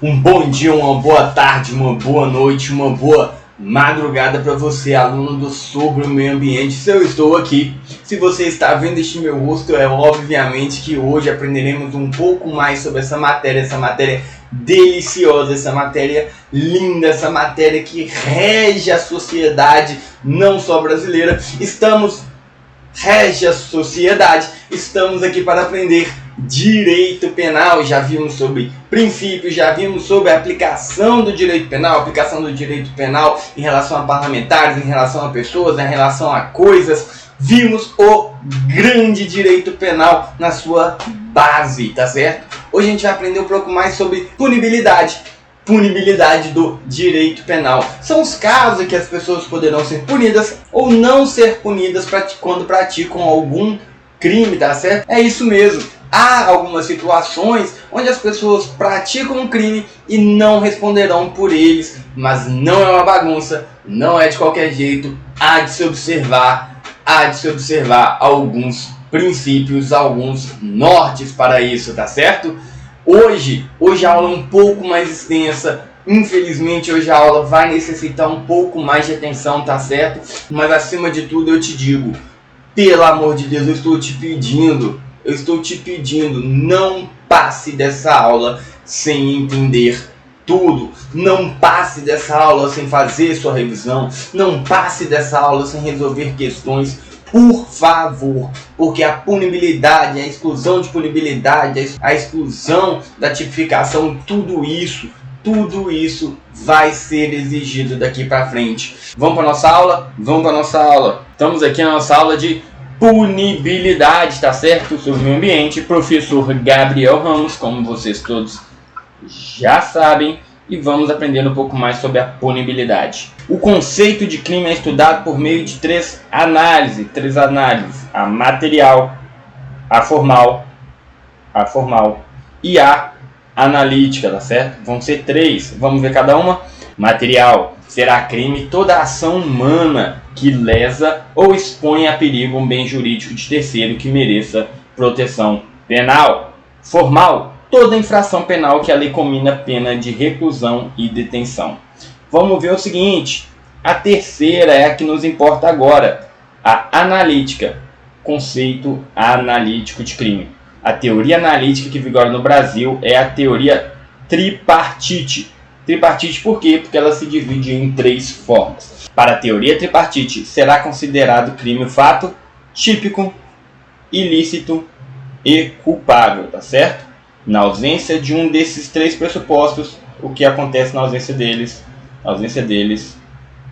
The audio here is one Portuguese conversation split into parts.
Um bom dia, uma boa tarde, uma boa noite, uma boa madrugada para você, aluno do Sobre o Meio Ambiente. Se eu estou aqui, se você está vendo este meu rosto, é obviamente que hoje aprenderemos um pouco mais sobre essa matéria deliciosa, essa matéria linda, essa matéria que rege a sociedade, não só brasileira. Rege a sociedade, estamos aqui para aprender direito penal. Já vimos sobre princípios, já vimos sobre a aplicação do direito penal, em relação a parlamentares, em relação a pessoas, em relação a coisas. Vimos o grande direito penal na sua base, tá certo? Hoje a gente vai aprender um pouco mais sobre punibilidade do direito penal. São os casos em que as pessoas poderão ser punidas ou não ser punidas quando praticam algum crime, tá certo? É isso mesmo. Há algumas situações onde as pessoas praticam um crime e não responderão por eles, mas não é uma bagunça, não é de qualquer jeito. Há de se observar alguns princípios, alguns nortes para isso, tá certo? Hoje a aula é um pouco mais extensa. Infelizmente, hoje a aula vai necessitar um pouco mais de atenção, tá certo? Mas acima de tudo eu te digo, pelo amor de Deus, eu estou te pedindo, não passe dessa aula sem entender tudo. Não passe dessa aula sem fazer sua revisão. Não passe dessa aula sem resolver questões. Por favor, porque a punibilidade, a exclusão de punibilidade, a exclusão da tipificação, tudo isso vai ser exigido daqui para frente. Vamos para nossa aula? Vamos para nossa aula. Estamos aqui na nossa aula de punibilidade, tá certo? Sobre o meio ambiente, professor Gabriel Ramos, como vocês todos já sabem. E vamos aprender um pouco mais sobre a punibilidade. O conceito de crime é estudado por meio de três análises. A material, a formal e a analítica, tá certo? Vão ser três. Vamos ver cada uma? Material: será crime toda ação humana que lesa ou expõe a perigo um bem jurídico de terceiro que mereça proteção penal. Formal: toda infração penal que a lei comina pena de reclusão e detenção. Vamos ver o seguinte, a terceira é a que nos importa agora, a analítica, conceito analítico de crime. A teoria analítica que vigora no Brasil é a teoria tripartite. Tripartite por quê? Porque ela se divide em três formas. Para a teoria tripartite, será considerado crime o fato típico, ilícito e culpável, tá certo? Na ausência de um desses três pressupostos, o que acontece na ausência deles? Na ausência deles,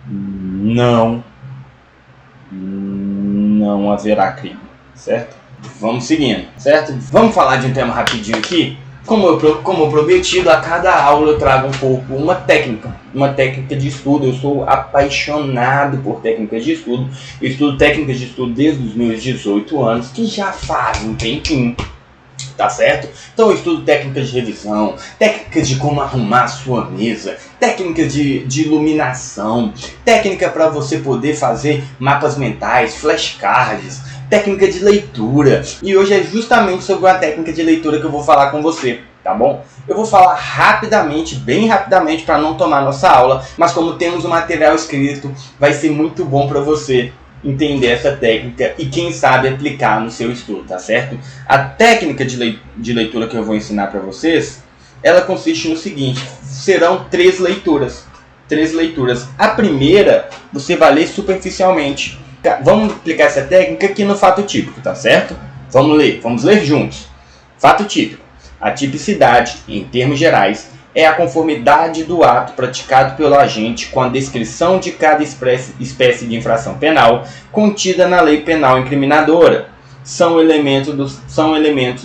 não haverá crime, certo? Vamos seguindo, certo? Vamos falar de um tema rapidinho aqui. Como prometido, a cada aula eu trago um pouco uma técnica de estudo. Eu sou apaixonado por técnicas de estudo. Eu estudo técnicas de estudo desde os meus 18 anos, que já faz um tempinho. Tá certo? Então eu estudo técnicas de revisão, técnicas de como arrumar a sua mesa, técnicas de iluminação, técnica para você poder fazer mapas mentais, flashcards, técnica de leitura. E hoje é justamente sobre a técnica de leitura que eu vou falar com você, tá bom? Eu vou falar rapidamente, bem rapidamente, para não tomar nossa aula, mas como temos o material escrito, vai ser muito bom para você entender essa técnica e quem sabe aplicar no seu estudo, tá certo? A técnica de leitura que eu vou ensinar para vocês, ela consiste no seguinte: serão três leituras. A primeira você vai ler superficialmente. Vamos aplicar essa técnica aqui no fato típico, tá certo? Vamos ler juntos. Fato típico: a tipicidade, em termos gerais, é a conformidade do ato praticado pelo agente com a descrição de cada espécie de infração penal contida na lei penal incriminadora. São elementos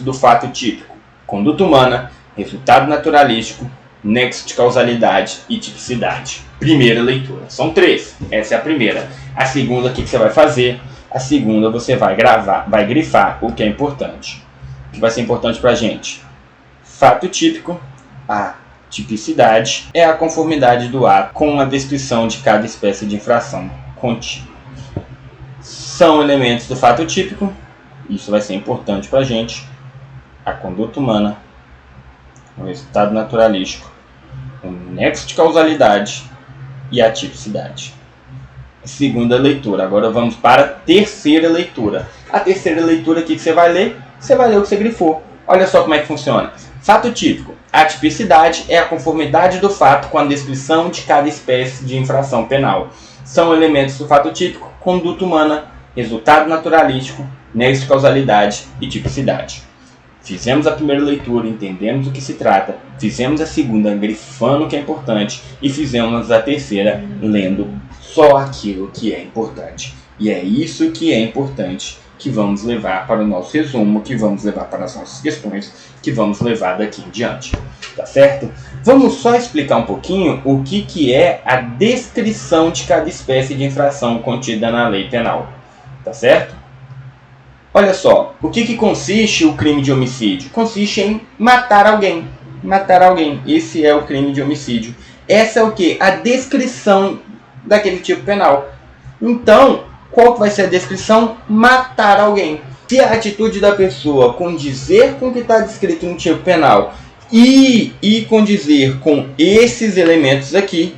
do fato típico: conduta humana, resultado naturalístico, nexo de causalidade e tipicidade. Primeira leitura. São três. Essa é a primeira. A segunda, o que você vai fazer? A segunda você vai grifar o que é importante. O que vai ser importante para a gente? Fato típico, a tipicidade é a conformidade do ato com a descrição de cada espécie de infração contida. São elementos do fato típico, isso vai ser importante para a gente, a conduta humana, o resultado naturalístico nexo de causalidade e a tipicidade. Segunda leitura. Agora vamos para a terceira leitura. A terceira leitura aqui que você vai ler o que você grifou. Olha só como é que funciona. Fato típico. A tipicidade é a conformidade do fato com a descrição de cada espécie de infração penal. São elementos do fato típico, conduta humana, resultado naturalístico, nexo de causalidade e tipicidade. Fizemos a primeira leitura, entendemos o que se trata. Fizemos a segunda, grifando o que é importante. E fizemos a terceira, lendo só aquilo que é importante. E é isso que é importante que vamos levar para o nosso resumo, que vamos levar para as nossas questões, que vamos levar daqui em diante. Tá certo? Vamos só explicar um pouquinho o que é a descrição de cada espécie de infração contida na lei penal. Tá certo? Olha só, o que consiste o crime de homicídio? Consiste em matar alguém. Matar alguém. Esse é o crime de homicídio. Essa é o que? A descrição daquele tipo penal. Então, qual que vai ser a descrição? Matar alguém. Se a atitude da pessoa condizer com o que está descrito no tipo penal e condizer com esses elementos aqui,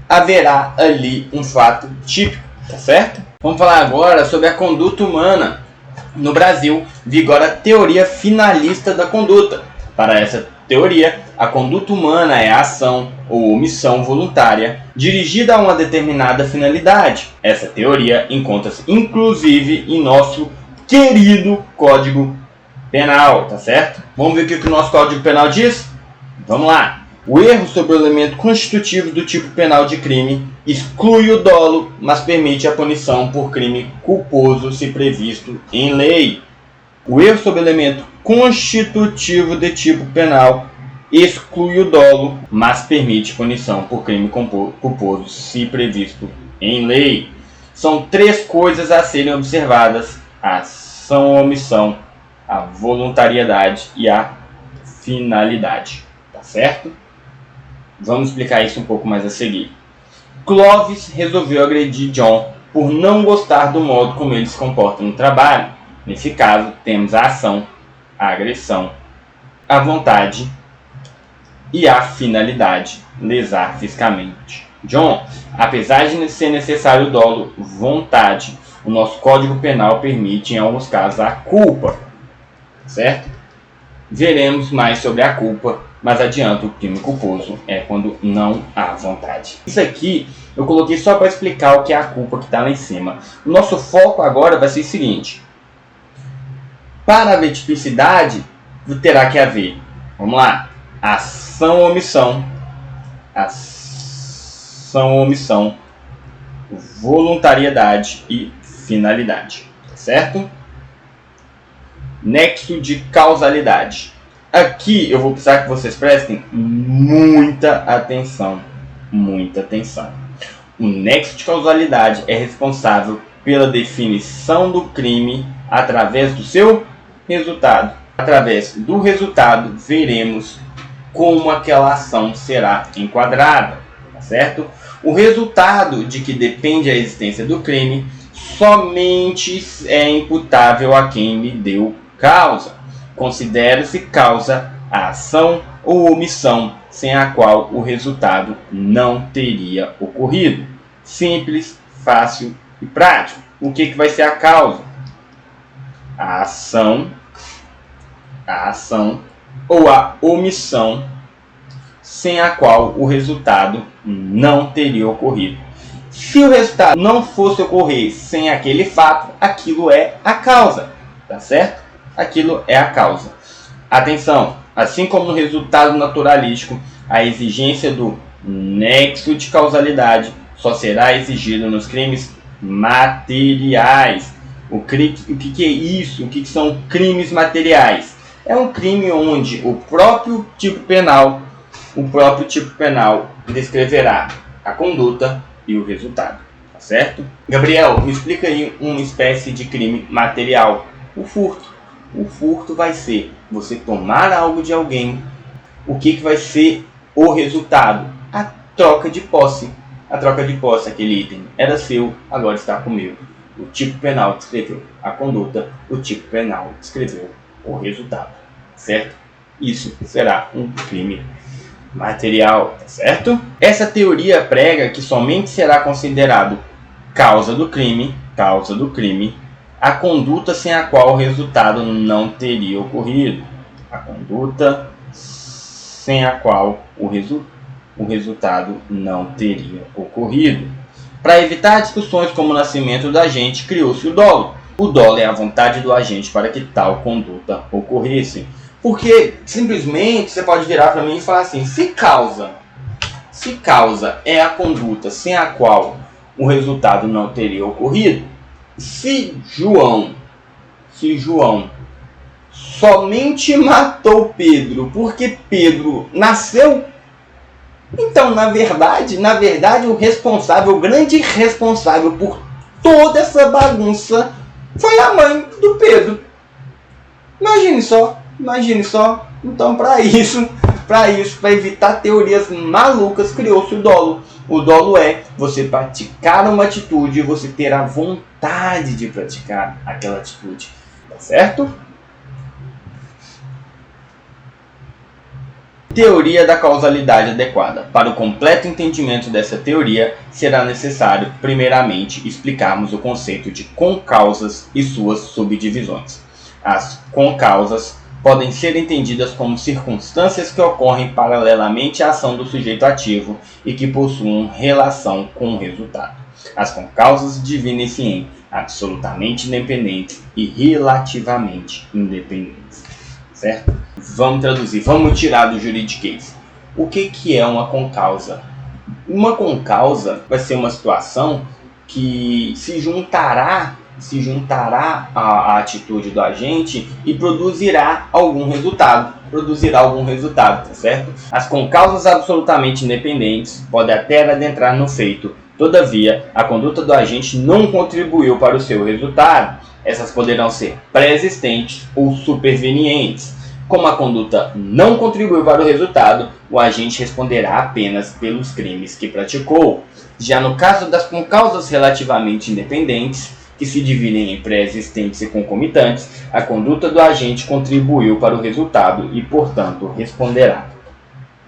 haverá ali um fato típico, tá certo? Vamos falar agora sobre a conduta humana. No Brasil, vigora a teoria finalista da conduta. Para essa teoria, a conduta humana é a ação ou omissão voluntária dirigida a uma determinada finalidade. Essa teoria encontra-se inclusive em nosso querido Código Penal, tá certo? Vamos ver o que o nosso Código Penal diz? Vamos lá! O erro sobre o elemento constitutivo do tipo penal de crime exclui o dolo, mas permite a punição por crime culposo se previsto em lei. O erro sobre o elemento constitutivo de tipo penal exclui o dolo, mas permite punição por crime culposo se previsto em lei. São três coisas a serem observadas: a ação ou omissão, a voluntariedade e a finalidade. Tá certo? Vamos explicar isso um pouco mais a seguir. Clovis resolveu agredir John por não gostar do modo como ele se comporta no trabalho. Nesse caso, temos a ação, a agressão, a vontade e a finalidade, lesar fisicamente John. Apesar de ser necessário o dolo, vontade, o nosso Código Penal permite, em alguns casos, a culpa. Certo? Veremos mais sobre a culpa, mas adianto, o crime culposo é quando não há vontade. Isso aqui eu coloquei só para explicar o que é a culpa que está lá em cima. O nosso foco agora vai ser o seguinte. Para haver tipicidade, terá que haver, vamos lá, ação ou omissão, voluntariedade e finalidade, certo? Nexo de causalidade. Aqui eu vou precisar que vocês prestem muita atenção, muita atenção. O nexo de causalidade é responsável pela definição do crime através do seu resultado. Através do resultado, veremos como aquela ação será enquadrada, tá certo? O resultado de que depende a existência do crime somente é imputável a quem lhe deu causa. Considera-se causa a ação ou omissão sem a qual o resultado não teria ocorrido. Simples, fácil e prático. O que vai ser a causa? A ação ou a omissão sem a qual o resultado não teria ocorrido. Se o resultado não fosse ocorrer sem aquele fato, aquilo é a causa, tá certo? Aquilo é a causa. Atenção, assim como no resultado naturalístico, a exigência do nexo de causalidade só será exigida nos crimes materiais. O que é isso? O que são crimes materiais? É um crime onde o próprio tipo penal descreverá a conduta e o resultado, tá certo? Gabriel, me explica aí uma espécie de crime material. O furto. O furto vai ser você tomar algo de alguém. O que vai ser o resultado? A troca de posse. A troca de posse, aquele item era seu, agora está comigo. O tipo penal descreveu a conduta, o tipo penal descreveu o resultado, certo? Isso será um crime material, tá certo? Essa teoria prega que somente será considerado causa do crime, a conduta sem a qual o resultado não teria ocorrido. A conduta sem a qual o resultado não teria ocorrido. Para evitar discussões como o nascimento do agente, criou-se o dolo. O dolo é a vontade do agente para que tal conduta ocorresse. Porque simplesmente você pode virar para mim e falar assim: se causa é a conduta sem a qual o resultado não teria ocorrido, se João somente matou Pedro porque Pedro nasceu, então na verdade o grande responsável por toda essa bagunça foi a mãe do Pedro. Imagine só. Então para evitar teorias malucas, criou-se o dolo. O dolo é você praticar uma atitude e você ter a vontade de praticar aquela atitude. Tá certo? Teoria da causalidade adequada. Para o completo entendimento dessa teoria, será necessário, primeiramente, explicarmos o conceito de concausas e suas subdivisões. As concausas podem ser entendidas como circunstâncias que ocorrem paralelamente à ação do sujeito ativo e que possuem relação com o resultado. As concausas dividem-se em absolutamente independentes e relativamente independentes. Certo? Vamos traduzir, vamos tirar do juridiquês. O que é uma concausa? Uma concausa vai ser uma situação que se juntará à atitude do agente e produzirá algum resultado, tá certo? As concausas absolutamente independentes podem até adentrar no feito, todavia, a conduta do agente não contribuiu para o seu resultado. Essas poderão ser pré-existentes ou supervenientes. Como a conduta não contribuiu para o resultado, o agente responderá apenas pelos crimes que praticou. Já no caso das concausas relativamente independentes, que se dividem em pré-existentes e concomitantes, a conduta do agente contribuiu para o resultado e, portanto, responderá.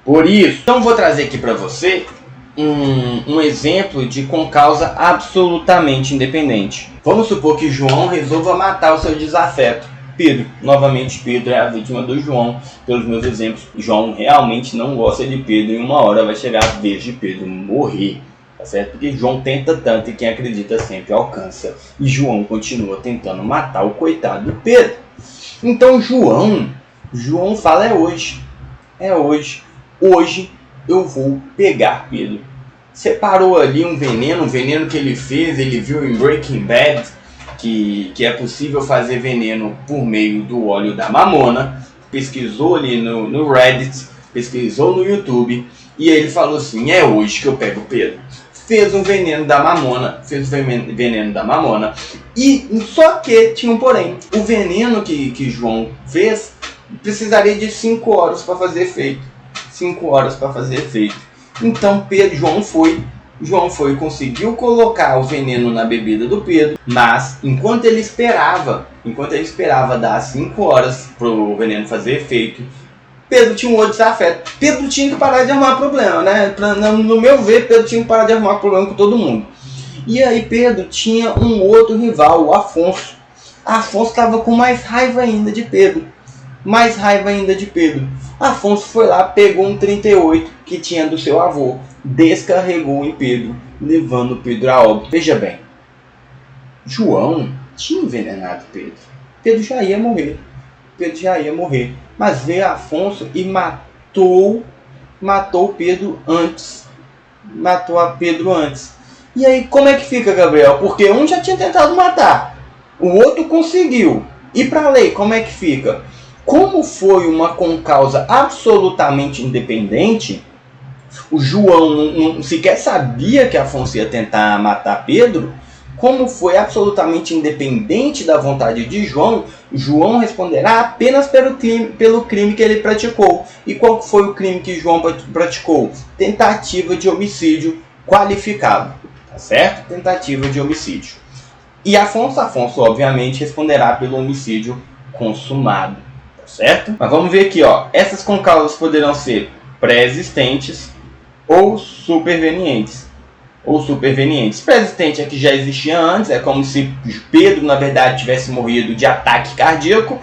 Por isso, então vou trazer aqui para você um exemplo de concausa absolutamente independente. Vamos supor que João resolva matar o seu desafeto, Pedro. Novamente, Pedro é a vítima do João. Pelos meus exemplos, João realmente não gosta de Pedro e uma hora vai chegar a vez de Pedro morrer. Tá certo? Porque João tenta tanto e quem acredita sempre alcança. E João continua tentando matar o coitado do Pedro. Então João fala: é hoje. Hoje eu vou pegar Pedro. Separou ali um veneno que ele fez. Ele viu em Breaking Bad que é possível fazer veneno por meio do óleo da mamona. Pesquisou ali no Reddit, pesquisou no YouTube. E ele falou assim: é hoje que eu pego Pedro. Fez um veneno da mamona, e só que tinha um porém. O veneno que João fez precisaria de 5 horas para fazer efeito. Então João foi e conseguiu colocar o veneno na bebida do Pedro, mas enquanto ele esperava dar 5 horas para o veneno fazer efeito, Pedro tinha um outro desafeto. Pedro tinha que parar de arrumar problema, né? No meu ver, Pedro tinha que parar de arrumar problema com todo mundo. E aí Pedro tinha um outro rival, o Afonso. Afonso estava com mais raiva ainda de Pedro. Afonso foi lá, pegou um 38 que tinha do seu avô, descarregou em Pedro, levando Pedro a óbito. Veja bem, João tinha envenenado Pedro. Pedro já ia morrer. Mas veio Afonso e matou Pedro antes. E aí como é que fica, Gabriel? Porque um já tinha tentado matar, o outro conseguiu. E para a lei, como é que fica? Como foi uma concausa absolutamente independente, o João não sequer sabia que Afonso ia tentar matar Pedro. Como foi absolutamente independente da vontade de João, João responderá apenas pelo crime que ele praticou. E qual foi o crime que João praticou? Tentativa de homicídio qualificado. Tá certo? Tentativa de homicídio. E Afonso, obviamente, responderá pelo homicídio consumado. Tá certo? Mas vamos ver aqui, ó. Essas concausas poderão ser pré-existentes ou supervenientes. Pré-existente é que já existia antes, é como se Pedro, na verdade, tivesse morrido de ataque cardíaco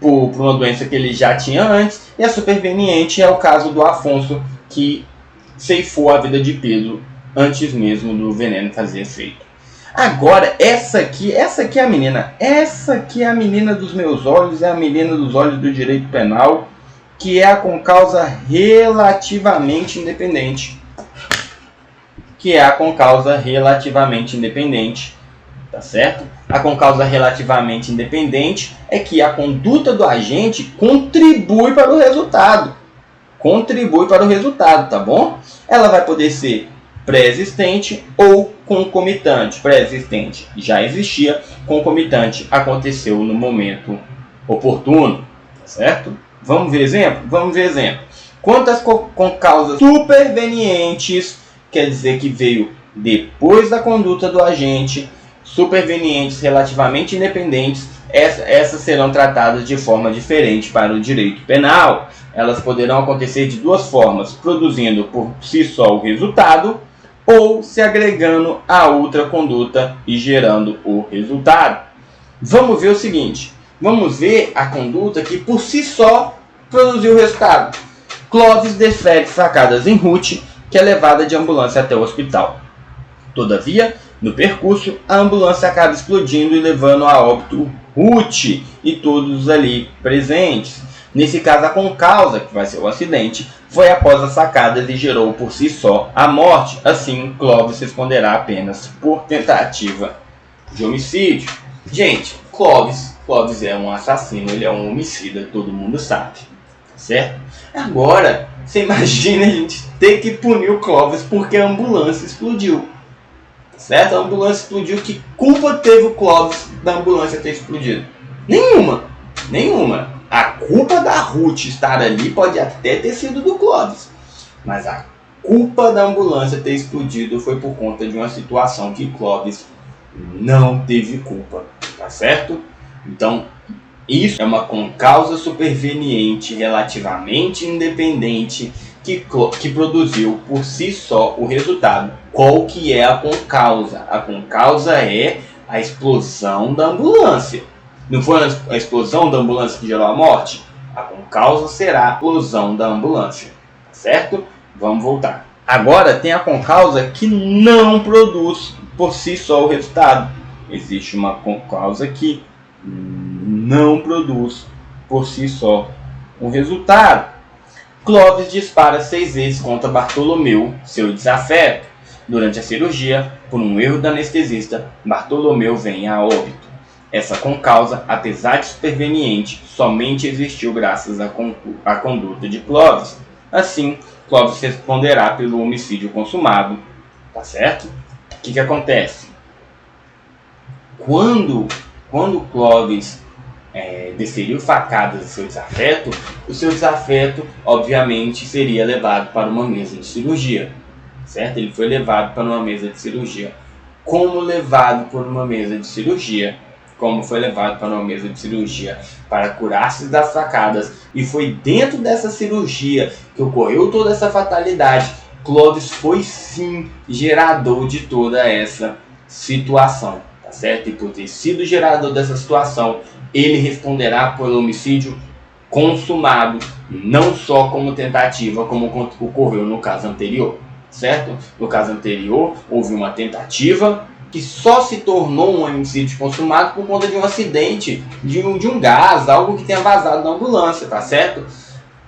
por uma doença que ele já tinha antes. E a superveniente é o caso do Afonso, que ceifou a vida de Pedro antes mesmo do veneno fazer efeito. Agora, essa aqui é a menina. Essa aqui é a menina dos meus olhos, é a menina dos olhos do direito penal, que é a concausa relativamente independente. Tá certo? A concausa relativamente independente é que a conduta do agente contribui para o resultado. Tá bom? Ela vai poder ser pré-existente ou concomitante. Pré-existente já existia, concomitante aconteceu no momento oportuno, tá certo? Vamos ver exemplo? Quantas concausas supervenientes, quer dizer que veio depois da conduta do agente, supervenientes relativamente independentes, essas serão tratadas de forma diferente para o direito penal. Elas poderão acontecer de duas formas, produzindo por si só o resultado ou se agregando a outra conduta e gerando o resultado. Vamos ver o seguinte, vamos ver a conduta que por si só produziu o resultado. Clóvis desfere facadas em Ruth, que é levada de ambulância até o hospital. Todavia, no percurso, a ambulância acaba explodindo e levando a óbito Ruth e todos ali presentes. Nesse caso, a concausa, que vai ser o acidente, foi após as facadas e gerou por si só a morte. Assim, Clóvis responderá apenas por tentativa de homicídio. Gente, Clóvis é um assassino, ele é um homicida, todo mundo sabe, certo? Agora, você imagina a gente ter que punir o Clóvis porque a ambulância explodiu, certo? A ambulância explodiu, que culpa teve o Clóvis da ambulância ter explodido? Nenhuma. A culpa da Ruth estar ali pode até ter sido do Clóvis, mas a culpa da ambulância ter explodido foi por conta de uma situação que Clóvis não teve culpa, tá certo? Então, isso é uma concausa superveniente relativamente independente que produziu por si só o resultado. Qual que é a concausa? A concausa é a explosão da ambulância. Não foi a explosão da ambulância que gerou a morte? A concausa será a explosão da ambulância, certo? Vamos voltar. Agora tem a concausa que não produz por si só o resultado. Existe uma concausa que não produz por si só um resultado. Clóvis dispara 6 vezes contra Bartolomeu, seu desafeto. Durante a cirurgia, por um erro do anestesista, Bartolomeu vem a óbito. Essa concausa, apesar de superveniente, somente existiu graças à conduta de Clóvis. Assim, Clóvis responderá pelo homicídio consumado. Tá certo? O que acontece? Quando Clóvis desferiu facadas em seu desafeto, o seu desafeto, obviamente, seria levado para uma mesa de cirurgia. Certo? Ele foi levado para uma mesa de cirurgia. Como levado para uma mesa de cirurgia? Como foi levado para uma mesa de cirurgia para curar-se das facadas, e foi dentro dessa cirurgia que ocorreu toda essa fatalidade, Clóvis foi sim gerador de toda essa situação, tá certo? E por ter sido gerador dessa situação, ele responderá pelo homicídio consumado, não só como tentativa, como ocorreu no caso anterior, certo? No caso anterior, houve uma tentativa que só se tornou um homicídio consumado por conta de um acidente, de um gás, algo que tenha vazado na ambulância, tá certo?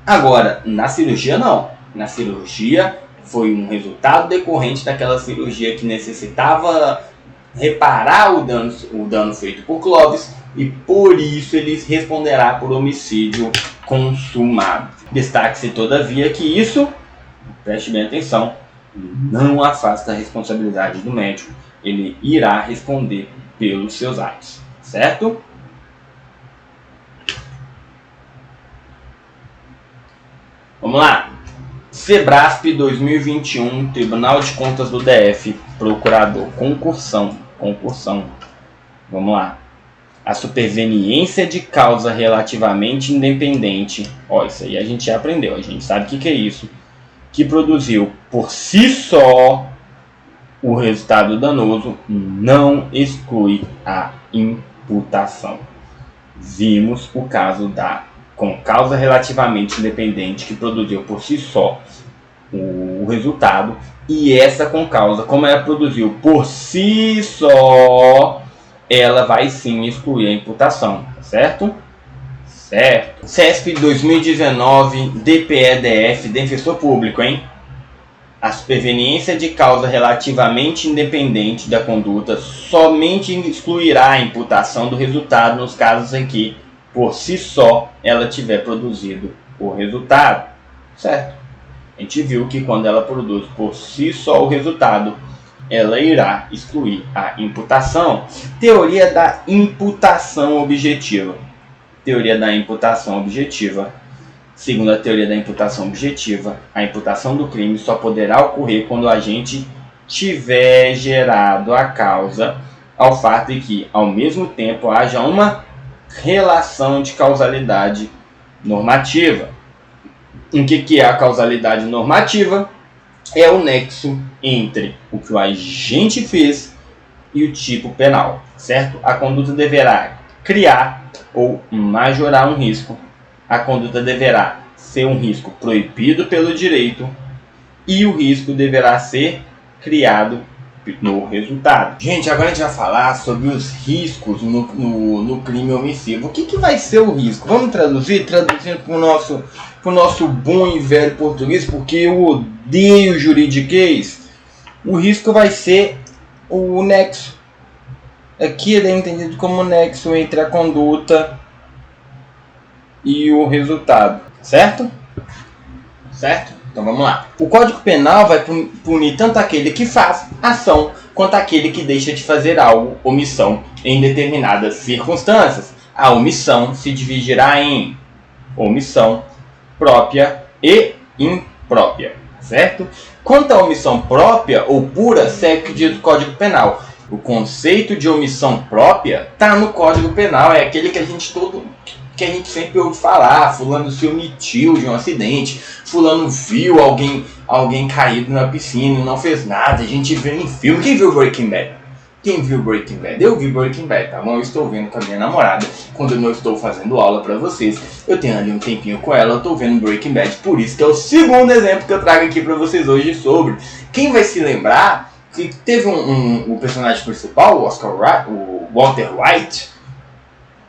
Agora, na cirurgia não. Na cirurgia foi um resultado decorrente daquela cirurgia que necessitava reparar o dano feito por Clóvis, e por isso ele responderá por homicídio consumado. Destaque-se todavia que isso, preste bem atenção, não afasta a responsabilidade do médico. Ele irá responder pelos seus atos, certo? Vamos lá. Sebrasp 2021, Tribunal de Contas do DF, Procurador, concursão. Vamos lá. A superveniência de causa relativamente independente. Ó, isso aí a gente já aprendeu, a gente sabe o que é isso. que produziu por si só o resultado danoso não exclui a imputação. Vimos o caso com causa relativamente independente que produziu por si só o resultado, e essa com causa, como ela produziu por si só, ela vai sim excluir a imputação, certo? Certo. CESP 2019, DPE-DF, defensor público, hein? A superveniência de causa relativamente independente da conduta somente excluirá a imputação do resultado nos casos em que, por si só, ela tiver produzido o resultado, certo? A gente viu que quando ela produz por si só o resultado, ela irá excluir a imputação. Teoria da imputação objetiva. Teoria da imputação objetiva. Segundo a teoria da imputação objetiva, a imputação do crime só poderá ocorrer quando o agente tiver gerado a causa ao fato de que, ao mesmo tempo, haja uma relação de causalidade normativa. O que é a causalidade normativa? É o nexo entre o que o agente fez e o tipo penal, certo? A conduta deverá criar ou majorar um risco. A conduta deverá ser um risco proibido pelo direito e o risco deverá ser criado no resultado. Gente, agora a gente vai falar sobre os riscos no crime omissivo. O que vai ser o risco? Vamos traduzindo para o nosso bom e velho português, porque eu odeio juridiquês. O risco vai ser o nexo. Aqui ele é entendido como nexo entre a conduta e o resultado, certo? Certo? Então vamos lá. O Código Penal vai punir tanto aquele que faz ação quanto aquele que deixa de fazer algo, omissão, em determinadas circunstâncias. A omissão se dividirá em omissão própria e imprópria, certo? Quanto à omissão própria ou pura, segue o que diz o Código Penal. O conceito de omissão própria está no Código Penal, é aquele que a gente sempre ouve falar. Fulano se omitiu de um acidente, fulano viu alguém caído na piscina e não fez nada. A gente vê em filme. Quem viu Breaking Bad? Quem viu Breaking Bad? Eu vi Breaking Bad, tá bom? Eu estou vendo com a minha namorada. Quando eu não estou fazendo aula pra vocês, eu tenho ali um tempinho com ela, eu estou vendo Breaking Bad. Por isso que é o segundo exemplo que eu trago aqui pra vocês hoje sobre. Quem vai se lembrar que teve o personagem principal, o Walter White,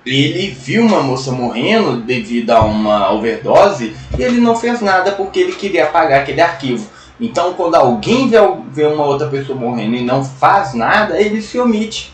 ele viu uma moça morrendo devido a uma overdose e ele não fez nada porque ele queria apagar aquele arquivo. Então, quando alguém vê uma outra pessoa morrendo e não faz nada, ele se omite.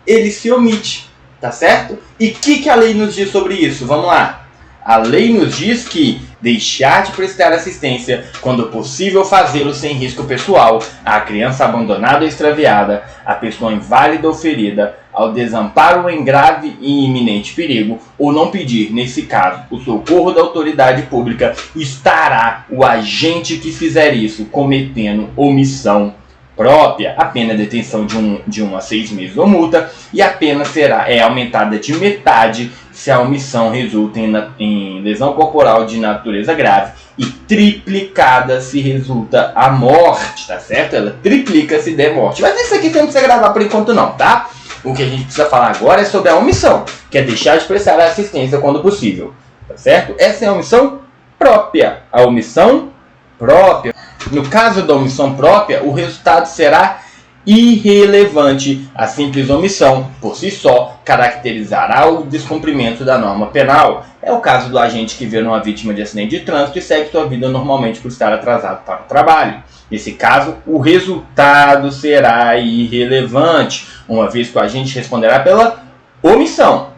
Ele se omite, tá certo? E o que a lei nos diz sobre isso? Vamos lá. A lei nos diz que deixar de prestar assistência, quando possível fazê-lo sem risco pessoal, à criança abandonada ou extraviada, à pessoa inválida ou ferida, ao desamparo em grave e iminente perigo, ou não pedir, nesse caso, o socorro da autoridade pública, estará o agente que fizer isso cometendo omissão própria. A pena de detenção de 1 a 6 meses ou multa, e a pena é aumentada de metade se a omissão resulta em lesão corporal de natureza grave, e triplicada se resulta a morte, tá certo? Ela triplica se der morte. Mas isso aqui você não precisa gravar por enquanto não, tá? O que a gente precisa falar agora é sobre a omissão, que é deixar de prestar assistência quando possível, tá certo? Essa é a omissão própria. A omissão própria. No caso da omissão própria, o resultado será irrelevante. A simples omissão, por si só, caracterizará o descumprimento da norma penal. É o caso do agente que vê uma vítima de acidente de trânsito e segue sua vida normalmente por estar atrasado para o trabalho. Nesse caso, o resultado será irrelevante, uma vez que o agente responderá pela omissão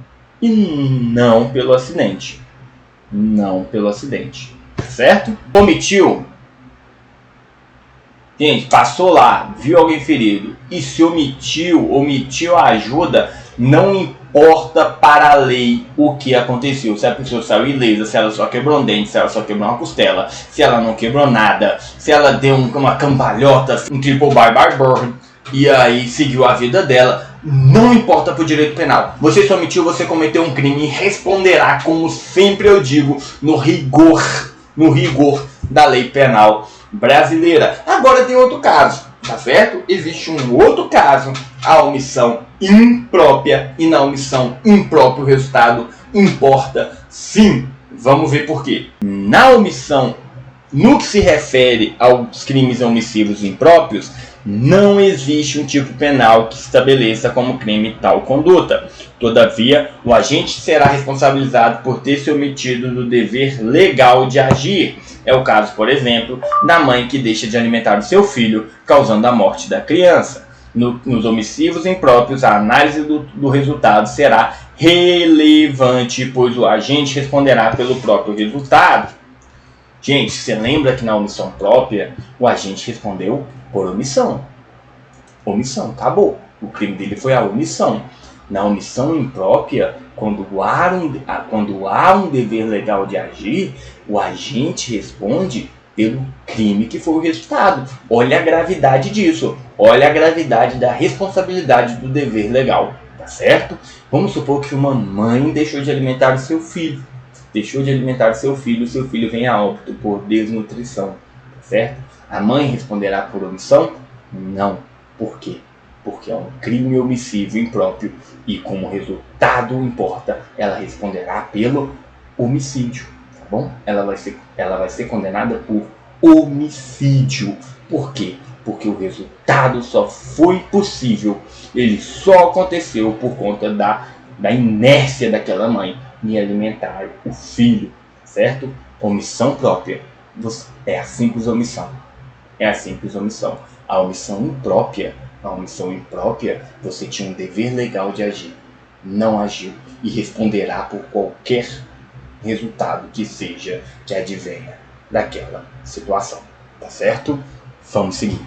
e não pelo acidente. Não pelo acidente, certo? Omitiu. Gente, passou lá, viu alguém ferido e se omitiu a ajuda, não importa para a lei o que aconteceu. Se a pessoa saiu ilesa, se ela só quebrou um dente, se ela só quebrou uma costela, se ela não quebrou nada, se ela deu uma cambalhota, um triple bye-bye bird, e aí seguiu a vida dela, não importa para o direito penal. Você se omitiu, você cometeu um crime e responderá, como sempre eu digo, no rigor da lei penal brasileira. Agora tem outro caso, tá certo? Existe um outro caso, a omissão imprópria, e na omissão imprópria o resultado importa sim. Vamos ver por quê. Na omissão, no que se refere aos crimes omissivos impróprios, não existe um tipo penal que estabeleça como crime tal conduta. Todavia, o agente será responsabilizado por ter se omitido do dever legal de agir. É o caso, por exemplo, da mãe que deixa de alimentar o seu filho, causando a morte da criança. Nos omissivos impróprios, a análise do resultado será relevante, pois o agente responderá pelo próprio resultado. Gente, você lembra que na omissão própria, o agente respondeu por omissão. Omissão, acabou. O crime dele foi a omissão. Na omissão imprópria, quando há um dever legal de agir, o agente responde pelo crime que foi o resultado. Olha a gravidade disso. Olha a gravidade da responsabilidade do dever legal. Tá certo? Vamos supor que uma mãe deixou de alimentar o seu filho. Seu filho vem a óbito por desnutrição. Tá certo? A mãe responderá por omissão? Não. Por quê? Porque é um crime omissivo impróprio e como resultado importa, ela responderá pelo homicídio, tá bom? Ela vai ser condenada por homicídio. Por quê? Porque o resultado só foi possível, ele só aconteceu por conta da inércia daquela mãe em alimentar o filho, certo? Omissão própria é a simples omissão. A omissão imprópria, você tinha um dever legal de agir, não agiu e responderá por qualquer resultado que seja que advenha daquela situação, tá certo? Vamos seguir.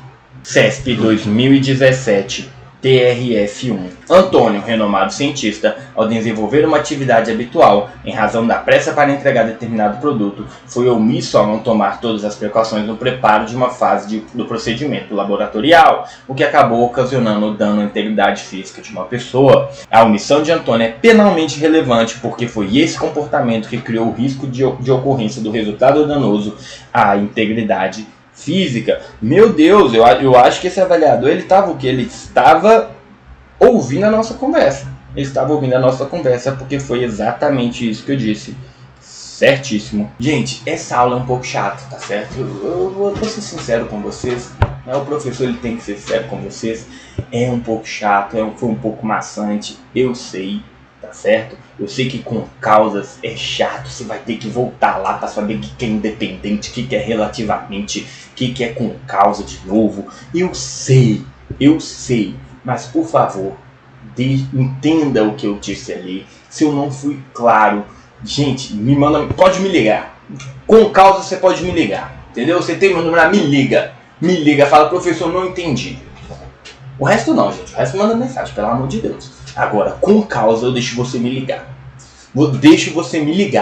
CESP 2017, TRF1. Antônio, renomado cientista, ao desenvolver uma atividade habitual, em razão da pressa para entregar determinado produto, foi omisso ao não tomar todas as precauções no preparo de uma fase do procedimento laboratorial, o que acabou ocasionando dano à integridade física de uma pessoa. A omissão de Antônio é penalmente relevante porque foi esse comportamento que criou o risco de ocorrência do resultado danoso à integridade física. Meu Deus, eu acho que esse avaliador, ele estava ouvindo a nossa conversa. Porque foi exatamente isso que eu disse. Certíssimo. Gente, essa aula é um pouco chata, tá certo? Eu vou ser sincero com vocês. O professor, ele tem que ser sincero com vocês. É um pouco chato, foi um pouco maçante, eu sei. Tá certo? Eu sei que com causas é chato, você vai ter que voltar lá para saber o que é independente, o que é relativamente, o que é com causa de novo. Eu sei, mas por favor, entenda o que eu disse ali. Se eu não fui claro, gente, pode me ligar. Com causa você pode me ligar, entendeu? Você tem meu número, me liga, fala, professor, não entendi. O resto não, gente, o resto manda mensagem, pelo amor de Deus. Agora, com causa, eu deixo você me ligar.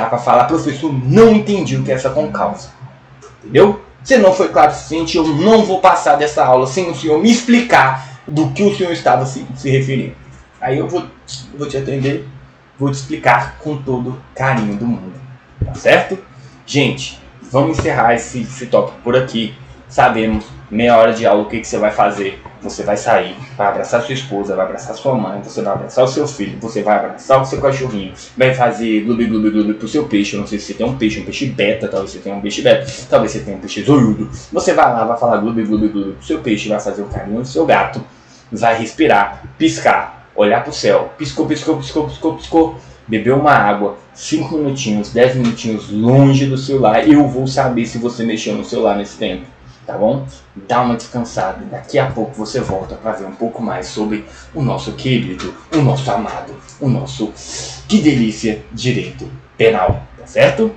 Para falar, professor, não entendi o que é essa com causa. Entendeu? Se não foi claro o suficiente, eu não vou passar dessa aula sem o senhor me explicar do que o senhor estava se referindo. Aí eu vou te atender, vou te explicar com todo carinho do mundo. Tá certo? Gente, vamos encerrar esse tópico por aqui. Sabemos, meia hora de aula, o que você vai fazer? Você vai sair, vai abraçar sua esposa, vai abraçar sua mãe, você vai abraçar o seu filho, você vai abraçar o seu cachorrinho, vai fazer glub pro seu peixe. Eu não sei se você tem um peixe beta, talvez você tenha um peixe beta, talvez você tenha um peixe zoiudo. Você vai lá, vai falar glub pro seu peixe, vai fazer um carinho no seu gato, vai respirar, piscar, olhar pro céu, piscou, beber uma água, 5 minutinhos, 10 minutinhos longe do celular. Eu vou saber se você mexeu no celular nesse tempo. Tá bom? Dá uma descansada. Daqui a pouco você volta para ver um pouco mais sobre o nosso querido, o nosso amado, o nosso, que delícia, direito penal. Tá certo?